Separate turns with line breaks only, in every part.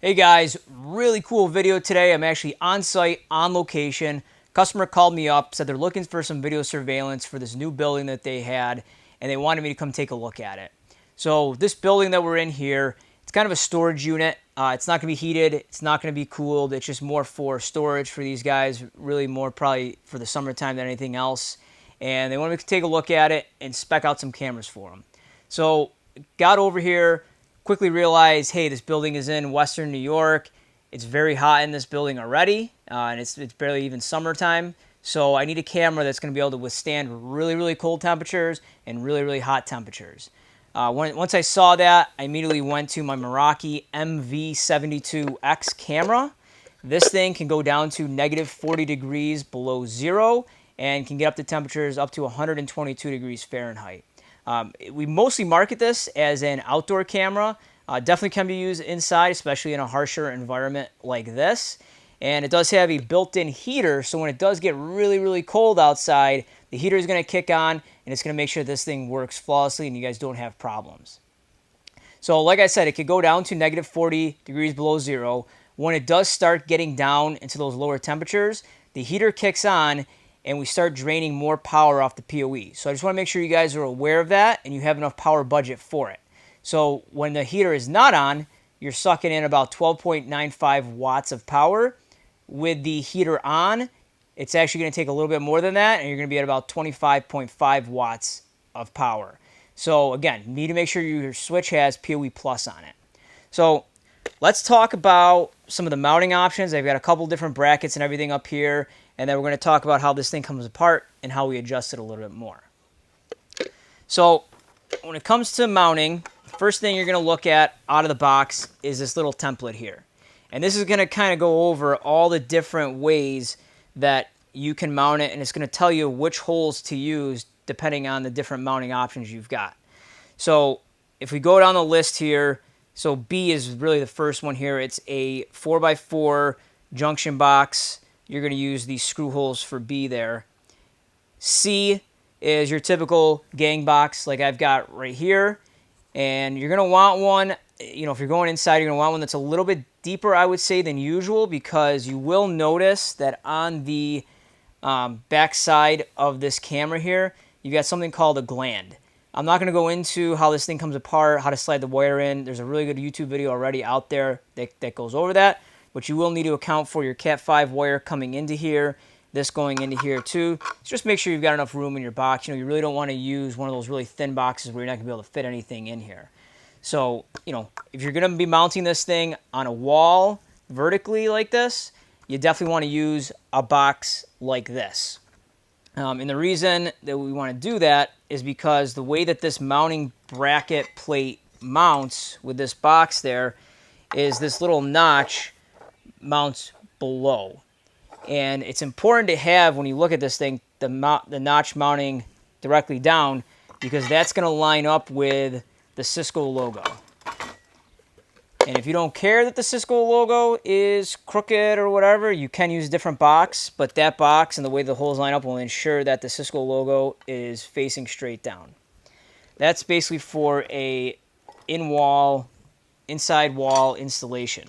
Hey guys, really cool video today. I'm actually on site, on location. Customer called me up, said they're looking for some video surveillance for this new building that they had, and they wanted me to come take a look at it. So this building that we're in here, it's kind of a storage unit. It's not going to be heated. It's not going to be cooled. It's just more for storage for these guys, really more probably for the summertime than anything else. And they wanted me to take a look at it and spec out some cameras for them. So got over here, quickly realized, hey, this building is in Western New York. It's very hot in this building already, and it's barely even summertime. So I need a camera that's going to be able to withstand really, really cold temperatures and really, really hot temperatures. Once I saw that, I immediately went to my Meraki MV72X camera. This thing can go down to negative 40 degrees below zero and can get up to temperatures up to 122 degrees Fahrenheit. We mostly market this as an outdoor camera. Definitely can be used inside, especially in a harsher environment like this. And it does have a built-in heater, so when it does get really, really cold outside, the heater is going to kick on, and it's going to make sure this thing works flawlessly and you guys don't have problems. So like I said, it could go down to negative 40 degrees below zero. When it does start getting down into those lower temperatures, the heater kicks on, and we start draining more power off the PoE. So I just want to make sure you guys are aware of that and you have enough power budget for it. So when the heater is not on, you're sucking in about 12.95 watts of power. With the heater on, it's actually going to take a little bit more than that, and you're going to be at about 25.5 watts of power. So again, you need to make sure your switch has PoE Plus on it. So let's talk about some of the mounting options. I've got a couple different brackets and everything up here, and then we're going to talk about how this thing comes apart and how we adjust it a little bit more. So when it comes to mounting, the first thing you're going to look at out of the box is this little template here. And this is going to kind of go over all the different ways that you can mount it, and it's going to tell you which holes to use depending on the different mounting options you've got. So if we go down the list here, so B is really the first one here. It's a 4x4 junction box. You're going to use these screw holes for B there. C is your typical gang box like I've got right here. And you're going to want one, you know, if you're going inside, you're going to want one that's a little bit deeper, I would say, than usual, because you will notice that on the back side of this camera here, you got something called a gland. I'm not going to go into how this thing comes apart, how to slide the wire in. There's a really good YouTube video already out there that goes over that. But you will need to account for your Cat 5 wire coming into here, this going into here too. So just make sure you've got enough room in your box. You know, you really don't want to use one of those really thin boxes where you're not going to be able to fit anything in here. So, you know, if you're going to be mounting this thing on a wall vertically like this, you definitely want to use a box like this. And the reason that we want to do that is because the way that this mounting bracket plate mounts with this box there is this little notch mounts below. And it's important to have, when you look at this thing, the notch mounting directly down, because that's going to line up with the Cisco logo. And if you don't care that the Cisco logo is crooked or whatever, you can use a different box, but that box and the way the holes line up will ensure that the Cisco logo is facing straight down. That's basically for a inside wall installation.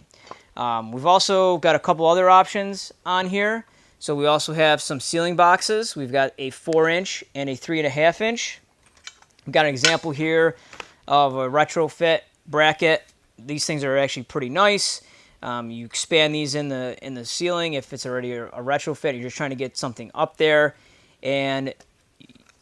We've also got a couple other options on here. So we also have some ceiling boxes. We've got a 4-inch and a 3.5-inch. We've got an example here of a retrofit bracket. These things are actually pretty nice. You expand these in the ceiling if it's already a retrofit. You're just trying to get something up there, and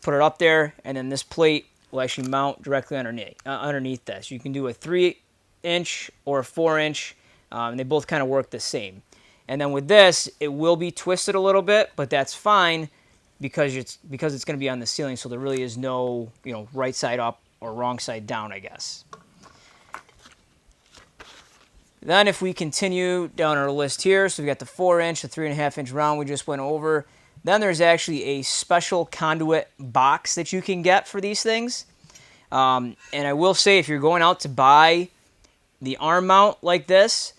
put it up there, and then this plate will actually mount directly underneath this. You can do a 3-inch or a 4-inch. And they both kind of work the same. And then with this, it will be twisted a little bit, but that's fine because it's going to be on the ceiling, so there really is no, you know, right side up or wrong side down, I guess. Then if we continue down our list here, so we've got the 4-inch, the 3.5-inch round we just went over. Then there's actually a special conduit box that you can get for these things. And I will say, if you're going out to buy the arm mount like this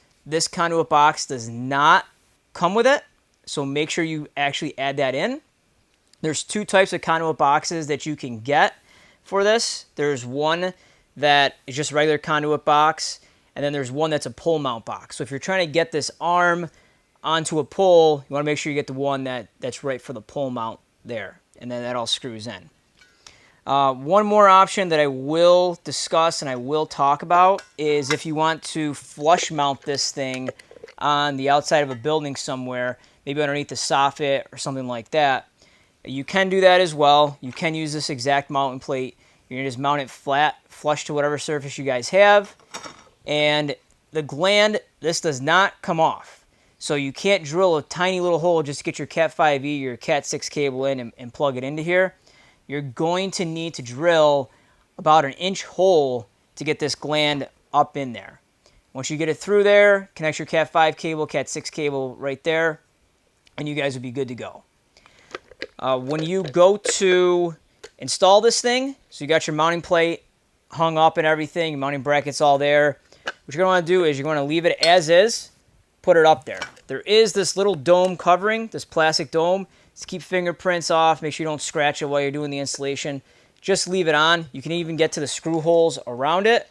conduit box does not come with it, so make sure you actually add that in. There's two types of conduit boxes that you can get for this. There's one that is just a regular conduit box, and then there's one that's a pole mount box. So if you're trying to get this arm onto a pole, you want to make sure you get the one that's right for the pole mount there, and then that all screws in. One more option that I will discuss and I will talk about is if you want to flush mount this thing on the outside of a building somewhere, maybe underneath the soffit or something like that. You can do that as well. You can use this exact mounting plate. You're going to just mount it flat, flush to whatever surface you guys have. And the gland, this does not come off. So you can't drill a tiny little hole just to get your Cat 5e or your Cat 6 cable in and plug it into here. You're going to need to drill about an inch hole to get this gland up in there. Once you get it through there, connect your Cat 5 cable, Cat 6 cable right there, and you guys will be good to go. When you go to install this thing, so you got your mounting plate hung up and everything, your mounting brackets all there, what you're going to want to do is you're going to leave it as is, put it up there. There is this little dome covering, this plastic dome, to keep fingerprints off, make sure you don't scratch it while you're doing the installation. Just leave it on. You can even get to the screw holes around it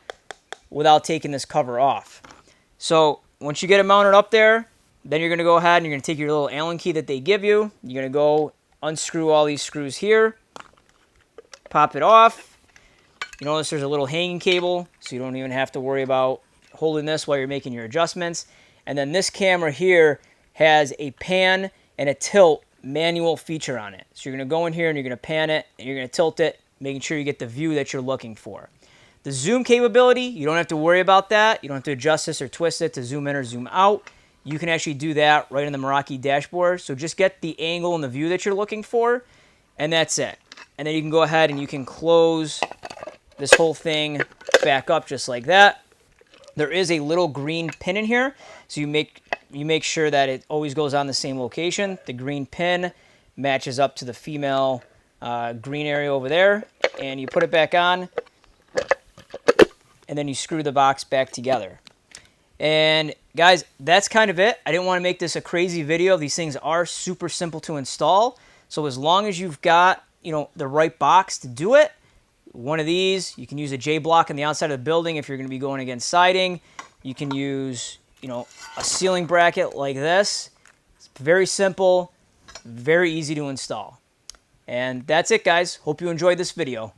without taking this cover off. So once you get it mounted up there, then you're going to go ahead and you're going to take your little Allen key that they give you. You're going to go unscrew all these screws here, pop it off. You notice there's a little hanging cable, so you don't even have to worry about holding this while you're making your adjustments. And then this camera here has a pan and a tilt manual feature on it. So you're going to go in here and you're going to pan it and you're going to tilt it, making sure you get the view that you're looking for. The zoom capability, you don't have to worry about that. You don't have to adjust this or twist it to zoom in or zoom out. You can actually do that right in the Meraki dashboard. So just get the angle and the view that you're looking for, and that's it. And then you can go ahead and you can close this whole thing back up just like that. There is a little green pin in here, so you make sure that it always goes on the same location. The green pin matches up to the female green area over there, and you put it back on, and then you screw the box back together. And guys, that's kind of it. I didn't want to make this a crazy video. These things are super simple to install. So as long as you've got, the right box to do it, one of these, you can use a J block on the outside of the building if you're going to be going against siding. You can use, a ceiling bracket like this. It's very simple, very easy to install. And that's it, guys. Hope you enjoyed this video.